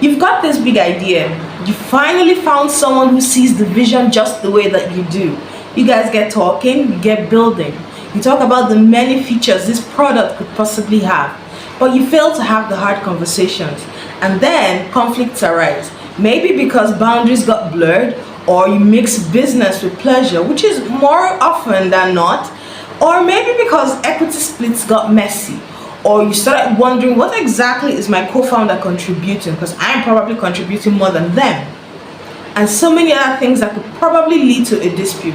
You've got this big idea. You finally found someone who sees the vision just the way that you do. You guys get talking, you get building. You talk about the many features this product could possibly have, but you fail to have the hard conversations. And then conflicts arise. Maybe because boundaries got blurred, or you mix business with pleasure, which is more often than not, or maybe because equity splits got messy, or you started wondering, what exactly is my co-founder contributing, because I'm probably contributing more than them, and so many other things that could probably lead to a dispute.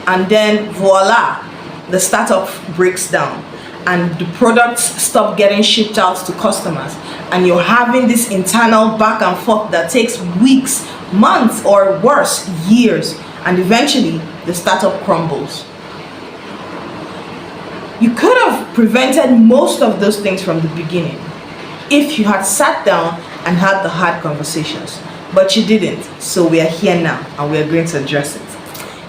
And then voila, the startup breaks down and the products stop getting shipped out to customers, and you're having this internal back and forth that takes weeks, months, or worse, years, and eventually the startup crumbles. You could have prevented most of those things from the beginning if you had sat down and had the hard conversations, but you didn't. So we are here now and we are going to address it.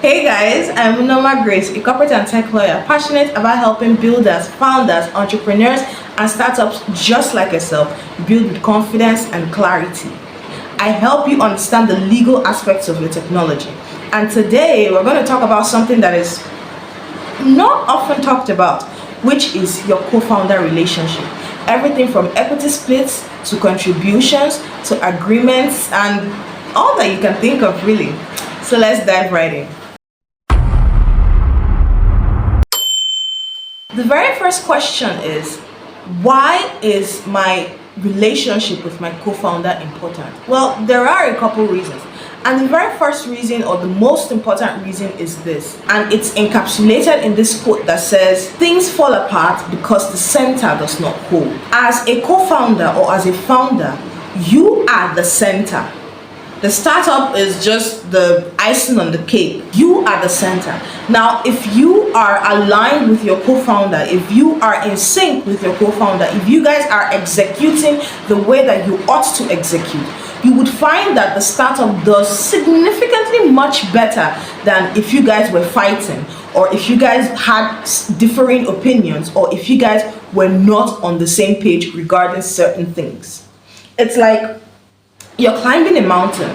Hey guys, I'm Norma Grace, a corporate and tech lawyer passionate about helping builders, founders, entrepreneurs, and startups just like yourself build with confidence and clarity. I help you understand the legal aspects of your technology. And today we're going to talk about something that is not often talked about, which is your co-founder relationship. Everything from equity splits to contributions to agreements and all that you can think of, really. So let's dive right in. The very first question is, why is my relationship with my co-founder important? Well, there are a couple reasons. And the very first reason, or the most important reason, is this. And it's encapsulated in this quote that says, things fall apart because the center does not hold. As a co-founder or as a founder, you are the center. The startup is just the icing on the cake. You are the center. Now, if you are aligned with your co-founder, if you are in sync with your co-founder, if you guys are executing the way that you ought to execute, you would find that the startup does significantly much better than if you guys were fighting, or if you guys had differing opinions, or if you guys were not on the same page regarding certain things. It's like you're climbing a mountain,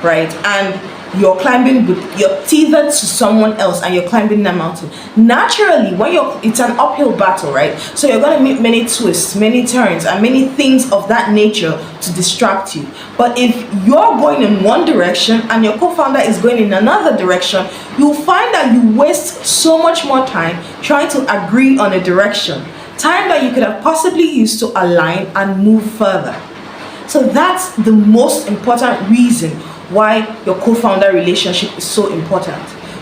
right? And you're climbing with, you're tethered to someone else and you're climbing that mountain. Naturally, when it's an uphill battle, right? So you're going to meet many twists, many turns, and many things of that nature to distract you. But if you're going in one direction and your co-founder is going in another direction, you'll find that you waste so much more time trying to agree on a direction. Time that you could have possibly used to align and move further. So that's the most important reason why your co-founder relationship is so important.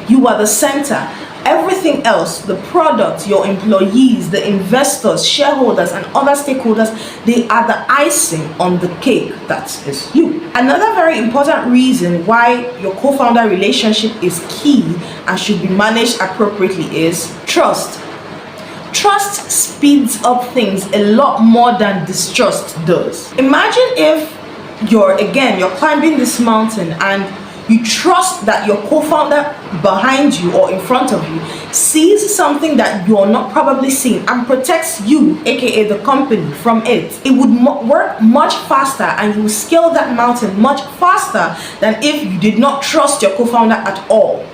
You are the center. Everything else, the product, your employees, the investors, shareholders, and other stakeholders, they are the icing on the cake. That is you. Another very important reason why your co-founder relationship is key and should be managed appropriately is trust. Trust speeds up things a lot more than distrust does. Imagine if you're climbing this mountain and you trust that your co-founder behind you or in front of you sees something that you're not probably seeing and protects you, aka the company, from it. It would work much faster and you will scale that mountain much faster than if you did not trust your co-founder at all.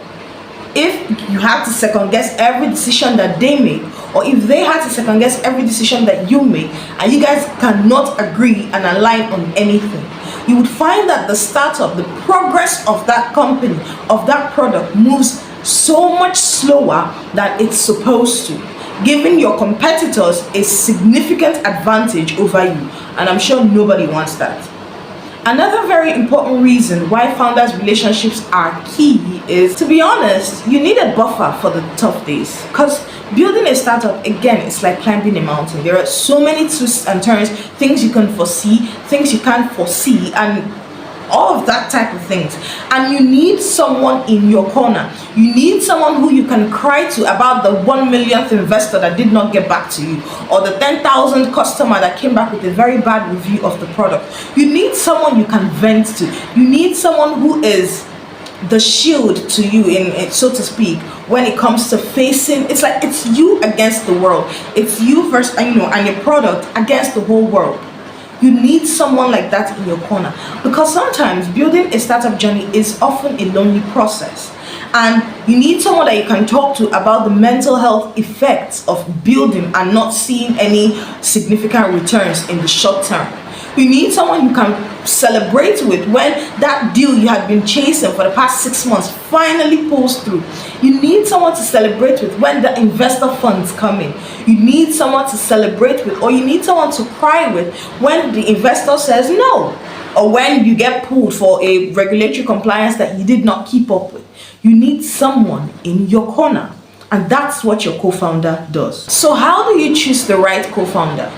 If you had to second guess every decision that they make, or if they had to second guess every decision that you make, and you guys cannot agree and align on anything, you would find that the startup, the progress of that company, of that product, moves so much slower than it's supposed to, giving your competitors a significant advantage over you. And I'm sure nobody wants that. Another very important reason why founders' relationships are key is, to be honest, you need a buffer for the tough days. Because building a startup, again, it's like climbing a mountain. There are so many twists and turns, things you can foresee, things you can't foresee, and all of that type of things. And you need someone in your corner. You need someone who you can cry to about the 1 millionth investor that did not get back to you, or the 10,000th customer that came back with a very bad review of the product. You need someone you can vent to. You need someone who is the shield to you, in so to speak, when it comes to facing. It's like it's you against the world. It's you versus, and your product against the whole world. You need someone like that in your corner, because sometimes building a startup journey is often a lonely process, and you need someone that you can talk to about the mental health effects of building and not seeing any significant returns in the short term. You need someone you can celebrate with when that deal you had been chasing for the past 6 months finally pulls through. You need someone to celebrate with when the investor funds come in. You need someone to celebrate with, or you need someone to cry with when the investor says no, or when you get pulled for a regulatory compliance that you did not keep up with. You need someone in your corner, and that's what your co-founder does. So how do you choose the right co-founder?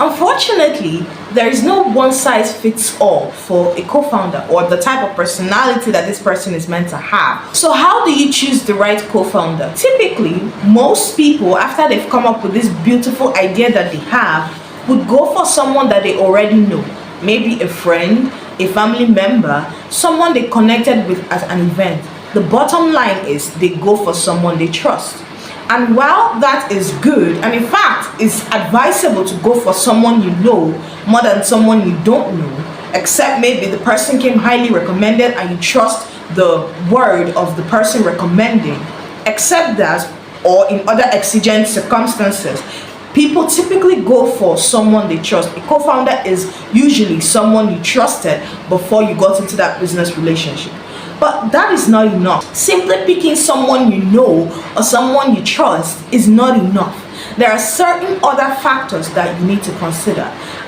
Unfortunately, there is no one size fits all for a co-founder or the type of personality that this person is meant to have. So how do you choose the right co-founder? Typically, most people, after they've come up with this beautiful idea that they have, would go for someone that they already know. Maybe a friend, a family member, someone they connected with at an event. The bottom line is they go for someone they trust. And while that is good, and in fact, it's advisable to go for someone you know more than someone you don't know, except maybe the person came highly recommended and you trust the word of the person recommending, except that, or in other exigent circumstances, people typically go for someone they trust. A co-founder is usually someone you trusted before you got into that business relationship. But that is not enough. Simply picking someone you know or someone you trust is not enough. There are certain other factors that you need to consider.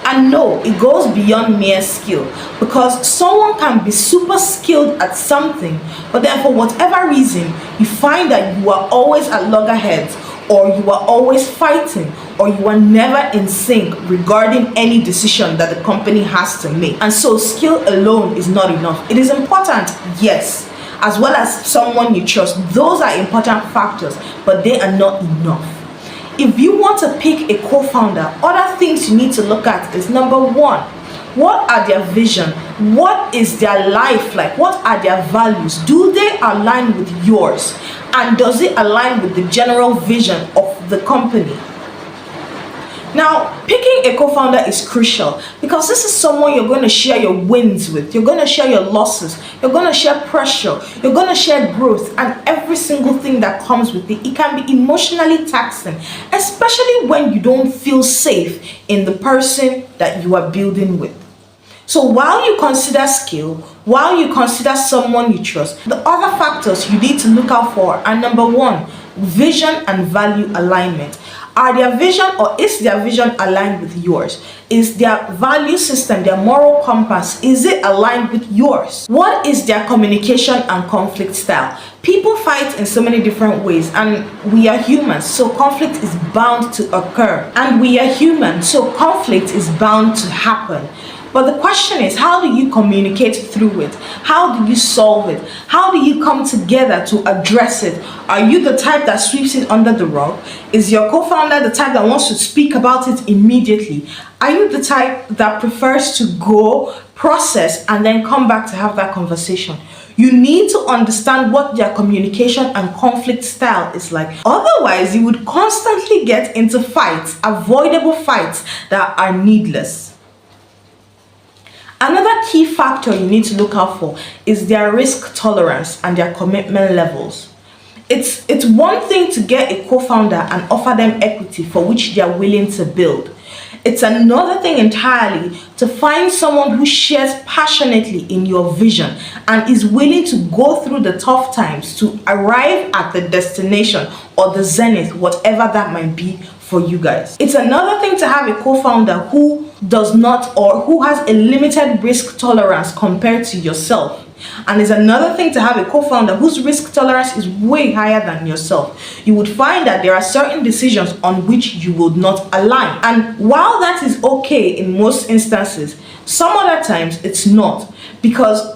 And no, it goes beyond mere skill, because someone can be super skilled at something, but then for whatever reason, you find that you are always at loggerheads, or you are always fighting, or you are never in sync regarding any decision that the company has to make. And so skill alone is not enough. It is important, yes, as well as someone you trust. Those are important factors, but they are not enough. If you want to pick a co-founder, other things you need to look at is, number one, what are their vision? What is their life like? What are their values? Do they align with yours? And does it align with the general vision of the company? Now, picking a co-founder is crucial, because this is someone you're going to share your wins with, you're going to share your losses, you're going to share pressure, you're going to share growth, and every single thing that comes with it. It can be emotionally taxing, especially when you don't feel safe in the person that you are building with. So while you consider skill, while you consider someone you trust, the other factors you need to look out for are, number one, vision and value alignment. Are their vision, or is their vision aligned with yours? Is their value system, their moral compass, is it aligned with yours? What is their communication and conflict style? People fight in so many different ways, and we are humans, so conflict is bound to occur. And we are human, so conflict is bound to happen. But the question is, how do you communicate through it? How do you solve it? How do you come together to address it? Are you the type that sweeps it under the rug? Is your co-founder the type that wants to speak about it immediately? Are you the type that prefers to go, process, and then come back to have that conversation? You need to understand what their communication and conflict style is like. Otherwise, you would constantly get into fights, avoidable fights that are needless. Another key factor you need to look out for is their risk tolerance and their commitment levels. It's one thing to get a co-founder and offer them equity for which they are willing to build. It's another thing entirely to find someone who shares passionately in your vision and is willing to go through the tough times to arrive at the destination or the zenith, whatever that might be for you guys. It's another thing to have a co-founder who does not, or who has a limited risk tolerance compared to yourself. And it's another thing to have a co-founder whose risk tolerance is way higher than yourself. You would find that there are certain decisions on which you would not align. And while that is okay in most instances, some other times it's not, because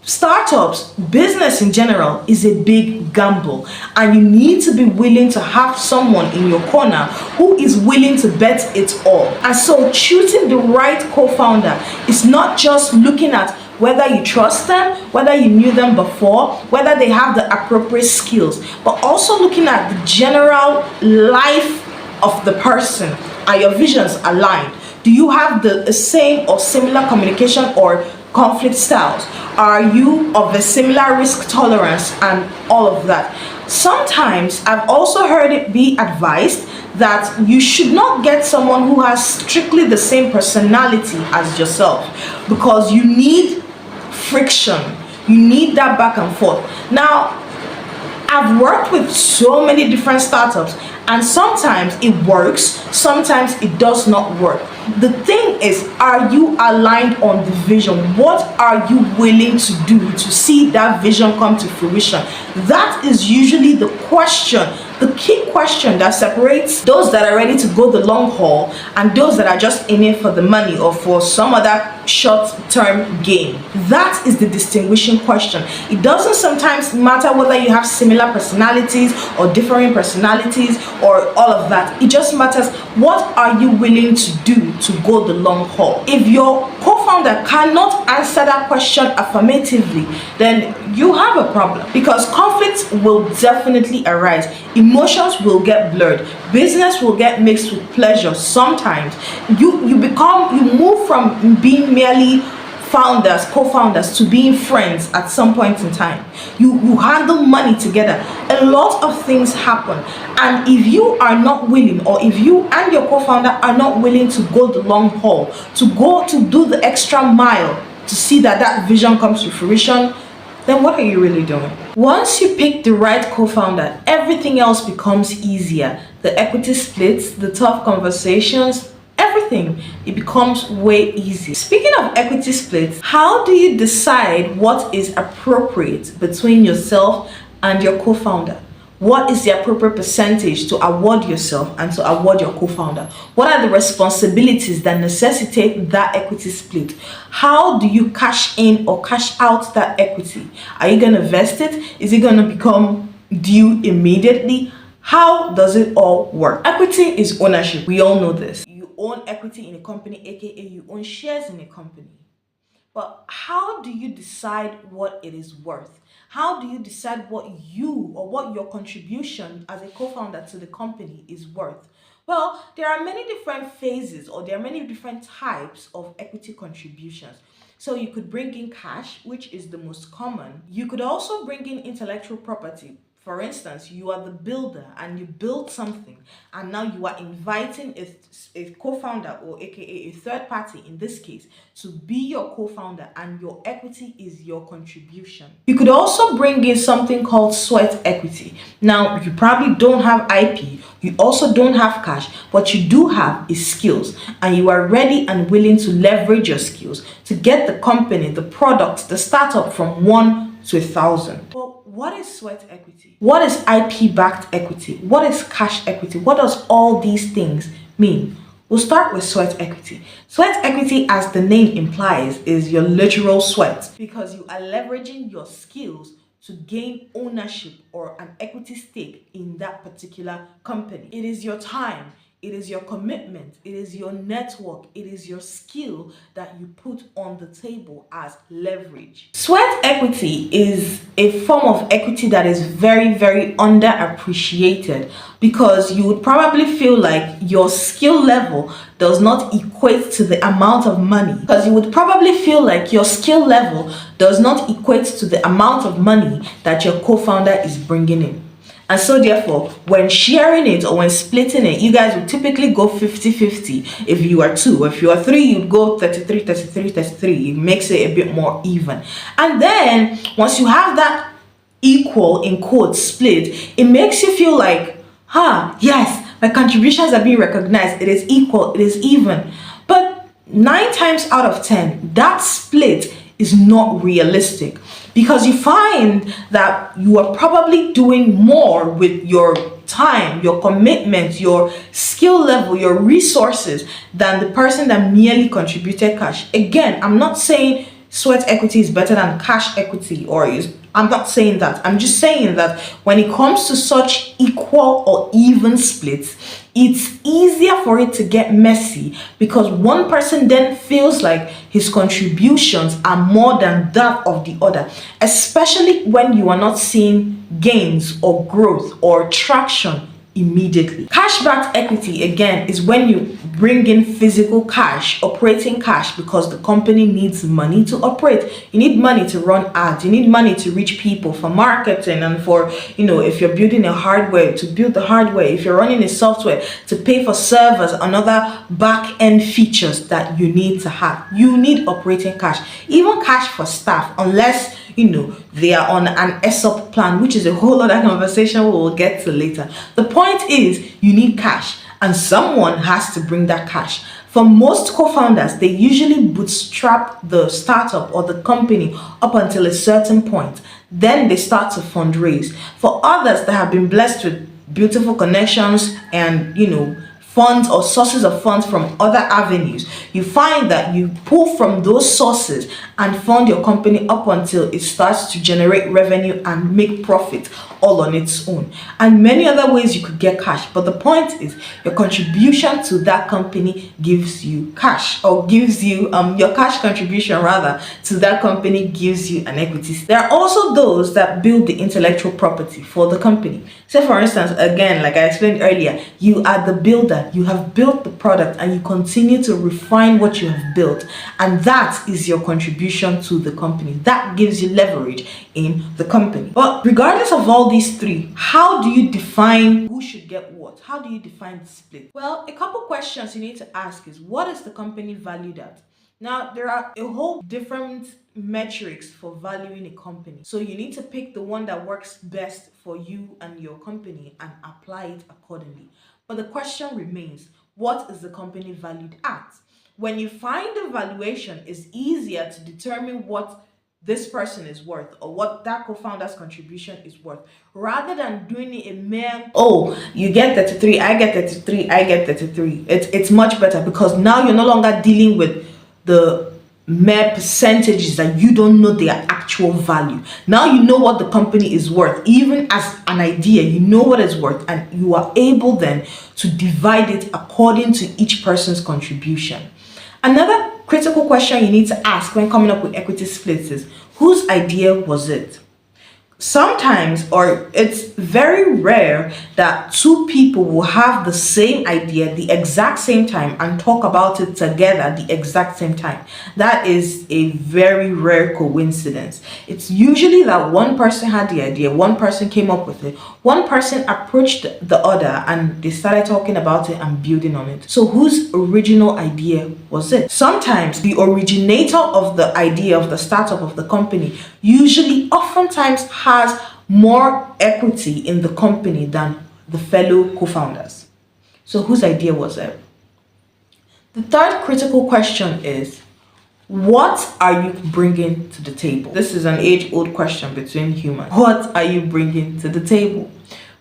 startups, business in general, is a big gamble, and you need to be willing to have someone in your corner who is willing to bet it all. And so choosing the right co-founder is not just looking at whether you trust them, whether you knew them before, whether they have the appropriate skills, but also looking at the general life of the person. Are your visions aligned? Do you have the same or similar communication or conflict styles? Are you of a similar risk tolerance and all of that? Sometimes I've also heard it be advised that you should not get someone who has strictly the same personality as yourself, because you need friction, you need that back and forth. Now, I've worked with so many different startups, and sometimes it works, sometimes it does not work. The thing is, are you aligned on the vision? What are you willing to do to see that vision come to fruition? That is usually the question, the key question that separates those that are ready to go the long haul and those that are just in it for the money or for some other short-term gain. That is the distinguishing question. It doesn't sometimes matter whether you have similar personalities or differing personalities or all of that. It just matters, what are you willing to do to go the long haul? If your co-founder cannot answer that question affirmatively, then you have a problem, because conflicts will definitely arise. Emotions will get blurred. Business will get mixed with pleasure. Sometimes you move from being merely founders, co-founders, to being friends at some point in time. You handle money together. A lot of things happen, and if you are not willing, or if you and your co-founder are not willing to go the long haul, to do the extra mile to see that that vision comes to fruition, then what are you really doing? Once you pick the right co-founder, everything else becomes easier. The equity splits, the tough conversations, everything, it becomes way easier. Speaking of equity splits, how do you decide what is appropriate between yourself and your co-founder? What is the appropriate percentage to award yourself and to award your co-founder? What are the responsibilities that necessitate that equity split? How do you cash in or cash out that equity? Are you going to vest it? Is it going to become due immediately? How does it all work? Equity is ownership. We all know this. You own equity in a company, aka you own shares in a company. But how do you decide what it is worth? How do you decide what your contribution as a co-founder to the company is worth? Well, there are many different phases, or there are many different types of equity contributions. So you could bring in cash, which is the most common. You could also bring in intellectual property. For instance, you are the builder and you build something, and now you are inviting a co-founder, or aka a third party in this case, to be your co-founder, and your equity is your contribution. You could also bring in something called sweat equity. Now, you probably don't have IP, you also don't have cash, what you do have is skills, and you are ready and willing to leverage your skills to get the company, the product, the startup from 1 to 1,000. Well, what is sweat equity? What is IP-backed equity? What is cash equity? What does all these things mean? We'll start with sweat equity. Sweat equity, as the name implies, is your literal sweat, because you are leveraging your skills to gain ownership or an equity stake in that particular company. It is your time, it is your commitment, it is your network, it is your skill that you put on the table as leverage. Sweat equity is a form of equity that is very, very underappreciated, because you would probably feel like your skill level does not equate to the amount of money. Because you would probably feel like your skill level does not equate to the amount of money that your co-founder is bringing in. And so therefore, when sharing it or when splitting it, you guys would typically go 50-50. If you are 2, if you are 3, you'd go 33-33-33. It makes it a bit more even. And then once you have that equal, in quotes, split, it makes you feel like, yes, my contributions are being recognized. It is equal, it is even. But 9 times out of 10, that split is not realistic, because you find that you are probably doing more with your time, your commitment, your skill level, your resources than the person that merely contributed cash. Again, I'm not saying sweat equity is better than cash equity, I'm not saying that. I'm just saying that when it comes to such equal or even splits, it's easier for it to get messy, because one person then feels like his contributions are more than that of the other, especially when you are not seeing gains or growth or traction immediately. Cash-backed equity, again, is when you bring in physical cash, operating cash, because the company needs money to operate. You need money to run ads. You need money to reach people, for marketing, and for, if you're building a hardware, to build the hardware. If you're running a software, to pay for servers and other back-end features that you need to have. You need operating cash. Even cash for staff, unless they are on an ESOP plan, which is a whole other conversation we will get to later. The point is, you need cash, and someone has to bring that cash. For most co-founders, they usually bootstrap the startup or the company up until a certain point. Then they start to fundraise. For others that have been blessed with beautiful connections and funds or sources of funds from other avenues, you find that you pull from those sources and fund your company up until it starts to generate revenue and make profit all on its own. And many other ways you could get cash. But the point is, your contribution to that company gives you cash, or gives you your cash contribution rather to that company gives you an equity. There are also those that build the intellectual property for the company. Say for instance, again, like I explained earlier, you are the builder. You have built the product and you continue to refine what you have built, and that is your contribution to the company. That gives you leverage in the company. But regardless of all these three, how do you define who should get what? How do you define the split? Well, a couple questions you need to ask is, what is the company valued at? Now, there are a whole different metrics for valuing a company. So you need to pick the one that works best for you and your company and apply it accordingly. But the question remains, what is the company valued at? When you find the valuation, it's easier to determine what this person is worth, or what that co-founder's contribution is worth, rather than doing it a mere, you get 33, I get 33, I get 33. It's much better, because now you're no longer dealing with the mere percentages that you don't know their actual value. Now you know what the company is worth. Even as an idea, you know what it's worth, and you are able then to divide it according to each person's contribution. Another critical question you need to ask when coming up with equity splits is, whose idea was it? Sometimes, or it's very rare, that two people will have the same idea at the exact same time and talk about it together at the exact same time. That is a very rare coincidence. It's usually that one person had the idea, one person came up with it, one person approached the other, and they started talking about it and building on it. So whose original idea was it? Sometimes the originator of the idea of the startup of the company oftentimes has more equity in the company than the fellow co-founders. So whose idea was it? The third critical question is, what are you bringing to the table? This is an age-old question between humans. What are you bringing to the table?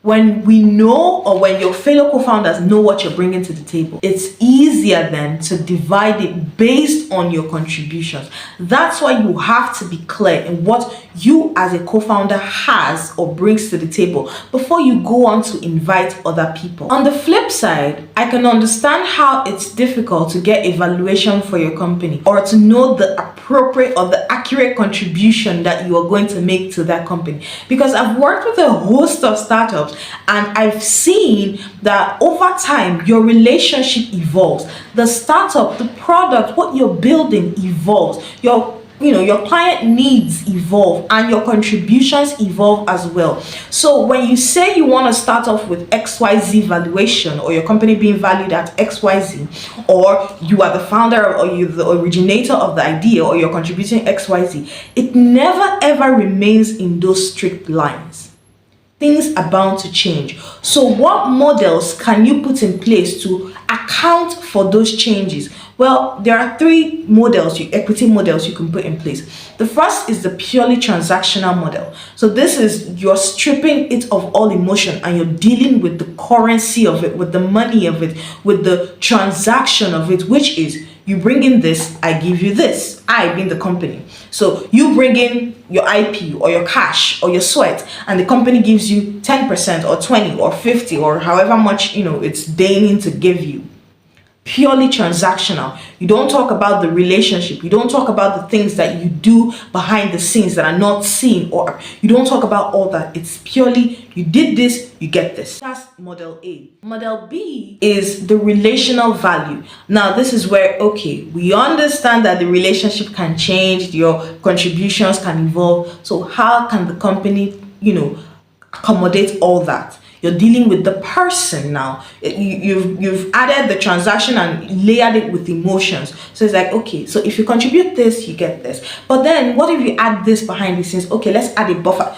When we know, or when your fellow co-founders know what you're bringing to the table, it's easier then to divide it based on your contributions. That's why you have to be clear in what you as a co-founder has or brings to the table before you go on to invite other people. On the flip side, I can understand how it's difficult to get a valuation for your company, or to know the appropriate or the accurate contribution that you are going to make to that company, because I've worked with a host of startups and I've seen that over time your relationship evolves. The startup, the product, what you're building evolves. Your client needs evolve, and your contributions evolve as well. So when you say you want to start off with XYZ valuation, or your company being valued at XYZ, or you are the founder or you're the originator of the idea, or you're contributing XYZ, it never ever remains in those strict lines. Things are bound to change. So what models can you put in place to account for those changes? Well, there are three models, equity models you can put in place. The first is the purely transactional model. So this is, you're stripping it of all emotion and you're dealing with the currency of it, with the money of it, with the transaction of it, which is, you bring in this, I give you this, I being the company. So you bring in your IP or your cash or your sweat, and the company gives you 10% or 20 or 50 or however much it's deigning to give you. purely transactional. You don't talk about the relationship. You don't talk about the things that you do behind the scenes that are not seen, or you don't talk about all that. It's purely you did this, you get this. That's model A. Model B is the relational value. Now, this is where, okay, we understand that the relationship can change, your contributions can evolve. So how can the company, accommodate all that? You're dealing with the person now. You've added the transaction and layered it with emotions. So it's like, okay, so if you contribute this, you get this. But then what if you add this behind the scenes? Okay, let's add a buffer.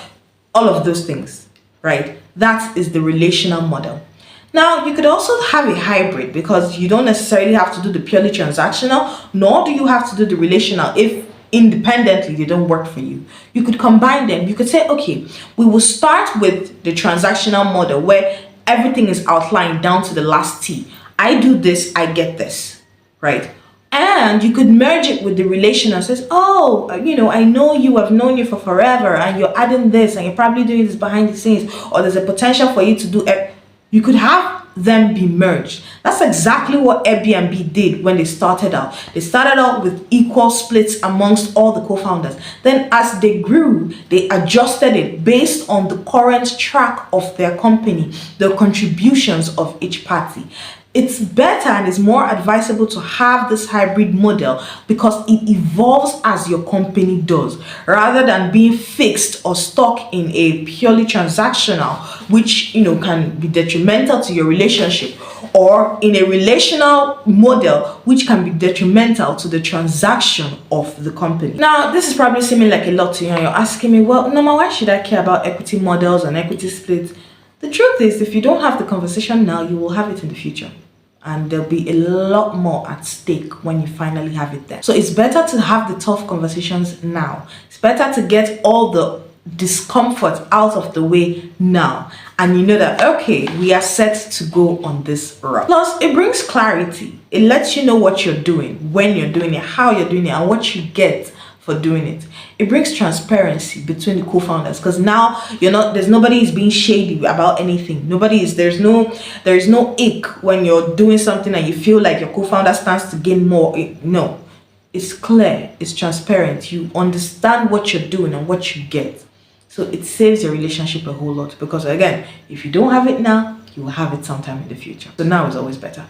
All of those things, right? That is the relational model. Now, you could also have a hybrid, because you don't necessarily have to do the purely transactional, nor do you have to do the relational if independently they don't work for you. You could combine them. You could say, okay, we will start with the transactional model where everything is outlined down to the last T. I do this, I get this, right? And you could merge it with the relational. Says, oh, I know you, I've known you for forever, and you're adding this, and you're probably doing this behind the scenes, or there's a potential for you to do it. You could have them be merged. That's exactly what Airbnb did when they started out. They started out with equal splits amongst all the co-founders. Then as they grew, they adjusted it based on the current track of their company, the contributions of each party. It's better and is more advisable to have this hybrid model because it evolves as your company does, rather than being fixed or stuck in a purely transactional, which can be detrimental to your relationship, or in a relational model which can be detrimental to the transaction of the company. Now, this is probably seeming like a lot to you, and you're asking me, well, Norma, why should I care about equity models and equity splits? The truth is, if you don't have the conversation now, you will have it in the future. And there'll be a lot more at stake when you finally have it there. So it's better to have the tough conversations now. It's better to get all the discomfort out of the way now. And you know that, okay, we are set to go on this route. Plus, it brings clarity. It lets you know what you're doing, when you're doing it, how you're doing it, and what you get for doing it. It brings transparency between the co-founders, because now there's nobody is being shady about anything. There's no ick when you're doing something and you feel like your co-founder stands to gain more. No, it's clear, it's transparent. You understand what you're doing and what you get. So it saves your relationship a whole lot, because again, if you don't have it now, you will have it sometime in the future. So now is always better.